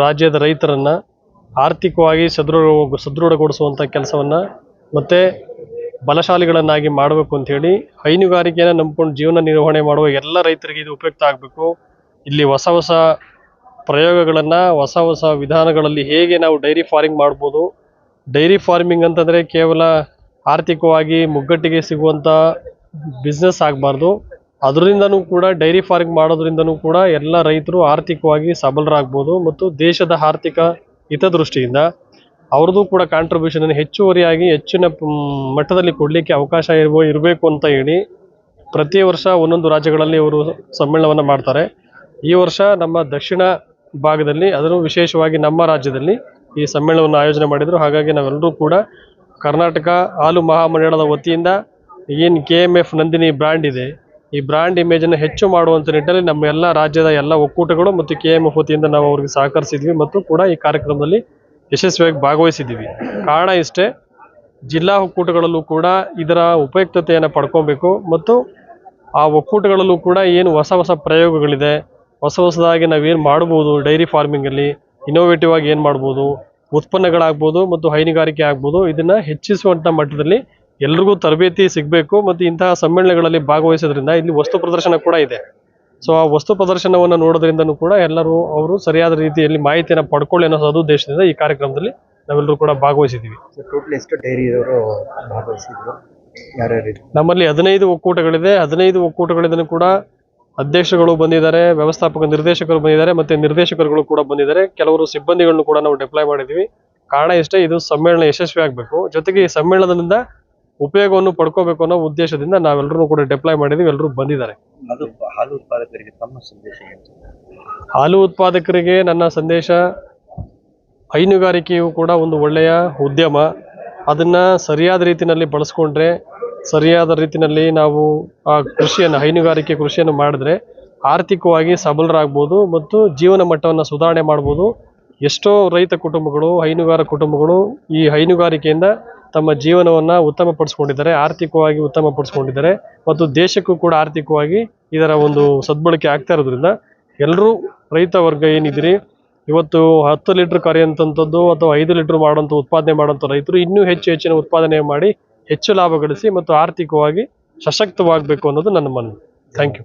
ರಾಜ್ಯದ ರೈತರನ್ನ ಆರ್ಥಿಕವಾಗಿ ಸದೃಢಗೊಳಿಸುವಂಥ ಕೆಲಸವನ್ನ ಮತ್ತೆ ಬಲಶಾಲಿಗಳನ್ನಾಗಿ ಮಾಡಬೇಕು ಅಂತ ಹೇಳಿ ಹೈನುಗಾರಿಕೆಯನ್ನು ನಂಬಿಕೊಂಡು ಜೀವನ ನಿರ್ವಹಣೆ ಮಾಡುವ ಎಲ್ಲ ರೈತರಿಗೆ ಇದು ಉಪಯುಕ್ತ ಆಗಬೇಕು. ಇಲ್ಲಿ ಹೊಸ ಹೊಸ ಪ್ರಯೋಗಗಳನ್ನು ಹೊಸ ವಿಧಾನಗಳಲ್ಲಿ ಹೇಗೆ ನಾವು ಡೈರಿ ಫಾರ್ಮಿಂಗ್ ಮಾಡ್ಬೋದು. ಡೈರಿ ಫಾರ್ಮಿಂಗ್ ಅಂತಂದರೆ ಕೇವಲ ಆರ್ಥಿಕವಾಗಿ ಮುಗ್ಗಟ್ಟಿಗೆ ಸಿಗುವಂಥ ಬಿಸ್ನೆಸ್ ಆಗಬಾರ್ದು. ಅದರಿಂದನೂ ಕೂಡ ಡೈರಿ ಫಾರ್ಮಿಂಗ್ ಮಾಡೋದ್ರಿಂದನೂ ಕೂಡ ಎಲ್ಲ ರೈತರು ಆರ್ಥಿಕವಾಗಿ ಸಬಲರಾಗ್ಬೋದು ಮತ್ತು ದೇಶದ ಆರ್ಥಿಕ ಹಿತದೃಷ್ಟಿಯಿಂದ ಅವ್ರದ್ದು ಕೂಡ ಕಾಂಟ್ರಿಬ್ಯೂಷನ್ ಹೆಚ್ಚುವರಿಯಾಗಿ ಹೆಚ್ಚಿನ ಮಟ್ಟದಲ್ಲಿ ಕೊಡಲಿಕ್ಕೆ ಅವಕಾಶ ಇರಬೇಕು ಅಂತ ಹೇಳಿ ಪ್ರತಿ ವರ್ಷ ಒಂದೊಂದು ರಾಜ್ಯಗಳಲ್ಲಿ ಅವರು ಸಮ್ಮೇಳನವನ್ನು ಮಾಡ್ತಾರೆ. ಈ ವರ್ಷ ನಮ್ಮ ದಕ್ಷಿಣ ಭಾಗದಲ್ಲಿ ಅದನ್ನು ವಿಶೇಷವಾಗಿ ನಮ್ಮ ರಾಜ್ಯದಲ್ಲಿ ಈ ಸಮ್ಮೇಳನವನ್ನು ಆಯೋಜನೆ ಮಾಡಿದರು. ಹಾಗಾಗಿ ನಾವೆಲ್ಲರೂ ಕೂಡ ಕರ್ನಾಟಕ ಹಾಲು ಮಹಾಮಂಡಳದ ವತಿಯಿಂದ ಏನು KMF ನಂದಿನಿ ಬ್ರ್ಯಾಂಡ್ ಇದೆ, ಈ ಬ್ರ್ಯಾಂಡ್ ಇಮೇಜನ್ನು ಹೆಚ್ಚು ಮಾಡುವಂಥ ನಿಟ್ಟಿನಲ್ಲಿ ನಮ್ಮ ಎಲ್ಲ ರಾಜ್ಯದ ಎಲ್ಲ ಒಕ್ಕೂಟಗಳು ಮತ್ತು KMF ವತಿಯಿಂದ ನಾವು ಅವ್ರಿಗೆ ಸಹಕರಿಸಿದ್ವಿ ಮತ್ತು ಕೂಡ ಈ ಕಾರ್ಯಕ್ರಮದಲ್ಲಿ ಯಶಸ್ವಿಯಾಗಿ ಭಾಗವಹಿಸಿದ್ದೀವಿ. ಕಾರಣ ಇಷ್ಟೇ, ಜಿಲ್ಲಾ ಒಕ್ಕೂಟಗಳಲ್ಲೂ ಕೂಡ ಇದರ ಉಪಯುಕ್ತತೆಯನ್ನು ಪಡ್ಕೊಬೇಕು ಮತ್ತು ಆ ಒಕ್ಕೂಟಗಳಲ್ಲೂ ಕೂಡ ಏನು ಹೊಸ ಪ್ರಯೋಗಗಳಿದೆ, ಹೊಸದಾಗಿ ನಾವೇನು ಮಾಡ್ಬೋದು ಡೈರಿ ಫಾರ್ಮಿಂಗಲ್ಲಿ ಇನೋವೇಟಿವ್ ಆಗಿ ಏನು ಮಾಡ್ಬೋದು, ಉತ್ಪನ್ನಗಳಾಗ್ಬೋದು ಮತ್ತು ಹೈನುಗಾರಿಕೆ ಆಗ್ಬೋದು, ಇದನ್ನು ಹೆಚ್ಚಿಸುವಂಥ ಮಟ್ಟದಲ್ಲಿ ಎಲ್ರಿಗೂ ತರಬೇತಿ ಸಿಗಬೇಕು. ಮತ್ತು ಇಂತಹ ಸಮ್ಮೇಳನಗಳಲ್ಲಿ ಭಾಗವಹಿಸೋದ್ರಿಂದ ಇಲ್ಲಿ ವಸ್ತು ಪ್ರದರ್ಶನ ಕೂಡ ಇದೆ. ಸೊ ಆ ವಸ್ತು ಪ್ರದರ್ಶನವನ್ನು ನೋಡೋದ್ರಿಂದನೂ ಕೂಡ ಎಲ್ಲರೂ ಅವರು ಸರಿಯಾದ ರೀತಿಯಲ್ಲಿ ಮಾಹಿತಿಯನ್ನು ಪಡ್ಕೊಳ್ಳಿ ಅನ್ನೋ ಸದುದ್ದೇಶದಿಂದ ಈ ಕಾರ್ಯಕ್ರಮದಲ್ಲಿ ನಾವೆಲ್ಲರೂ ಕೂಡ ಭಾಗವಹಿಸಿದ್ದೀವಿ. ಟೋಟಲ್ ಎಷ್ಟು ಡೈರಿಯವರು ಭಾಗವಹಿಸಿದ್ರು, ಯಾರ್ಯಾರು? ನಮ್ಮಲ್ಲಿ 15 ಒಕ್ಕೂಟಗಳಿದೆ. 15 ಒಕ್ಕೂಟಗಳಿಂದನೂ ಕೂಡ ಅಧ್ಯಕ್ಷರುಗಳು ಬಂದಿದ್ದಾರೆ, ವ್ಯವಸ್ಥಾಪಕ ನಿರ್ದೇಶಕರು ಬಂದಿದ್ದಾರೆ ಮತ್ತು ನಿರ್ದೇಶಕರುಗಳು ಕೂಡ ಬಂದಿದ್ದಾರೆ. ಕೆಲವರು ಸಿಬ್ಬಂದಿಗಳನ್ನು ಕೂಡ ನಾವು ಡಿಪ್ಲಾಯ್ ಮಾಡಿದ್ದೀವಿ. ಕಾರಣ ಇಷ್ಟೇ, ಇದು ಸಮ್ಮೇಳನ ಯಶಸ್ವಿ ಆಗಬೇಕು. ಜೊತೆಗೆ ಈ ಸಮ್ಮೇಳನದಿಂದ ಉಪಯೋಗವನ್ನು ಪಡ್ಕೋಬೇಕು ಅನ್ನೋ ಉದ್ದೇಶದಿಂದ ನಾವೆಲ್ಲರೂ ಕೂಡ ಡಿಪ್ಲಾಯ್ ಮಾಡಿದ್ದೀವಿ. ಎಲ್ಲರೂ ಬಂದಿದ್ದಾರೆ. ಹಾಲು ಉತ್ಪಾದಕರಿಗೆ ತಮ್ಮ ಸಂದೇಶ ಏನು? ಹಾಲು ಉತ್ಪಾದಕರಿಗೆ ನನ್ನ ಸಂದೇಶ, ಹೈನುಗಾರಿಕೆಯು ಕೂಡ ಒಂದು ಒಳ್ಳೆಯ ಉದ್ಯಮ. ಅದನ್ನು ಸರಿಯಾದ ರೀತಿಯಲ್ಲಿ ಬಳಸ್ಕೊಂಡ್ರೆ, ಸರಿಯಾದ ರೀತಿಯಲ್ಲಿ ನಾವು ಆ ಹೈನುಗಾರಿಕೆ ಕೃಷಿಯನ್ನು ಮಾಡಿದ್ರೆ ಆರ್ಥಿಕವಾಗಿ ಸಬಲರಾಗ್ಬೋದು ಮತ್ತು ಜೀವನ ಮಟ್ಟವನ್ನು ಸುಧಾರಣೆ ಮಾಡ್ಬೋದು. ಎಷ್ಟೋ ರೈತ ಕುಟುಂಬಗಳು, ಹೈನುಗಾರ ಕುಟುಂಬಗಳು ಈ ಹೈನುಗಾರಿಕೆಯಿಂದ ತಮ್ಮ ಜೀವನವನ್ನು ಉತ್ತಮಪಡಿಸ್ಕೊಂಡಿದ್ದಾರೆ, ಆರ್ಥಿಕವಾಗಿ ಉತ್ತಮಪಡಿಸ್ಕೊಂಡಿದ್ದಾರೆ ಮತ್ತು ದೇಶಕ್ಕೂ ಕೂಡ ಆರ್ಥಿಕವಾಗಿ ಇದರ ಒಂದು ಸದ್ಬಳಕೆ ಆಗ್ತಾ ಇರೋದ್ರಿಂದ ಎಲ್ಲರೂ ರೈತ ವರ್ಗ ಏನಿದ್ದೀರಿ, ಇವತ್ತು 10 ಲೀಟ್ರ್ ಕರೆಯುವಂಥದ್ದು ಅಥವಾ 5 ಲೀಟ್ರ್ ಮಾಡುವಂಥ ಉತ್ಪಾದನೆ ಮಾಡುವಂಥ ರೈತರು ಇನ್ನೂ ಹೆಚ್ಚಿನ ಉತ್ಪಾದನೆ ಮಾಡಿ ಹೆಚ್ಚು ಲಾಭ ಗಳಿಸಿ ಮತ್ತು ಆರ್ಥಿಕವಾಗಿ ಸಶಕ್ತವಾಗಬೇಕು ಅನ್ನೋದು ನನ್ನ ಮನವಿ. Thank you.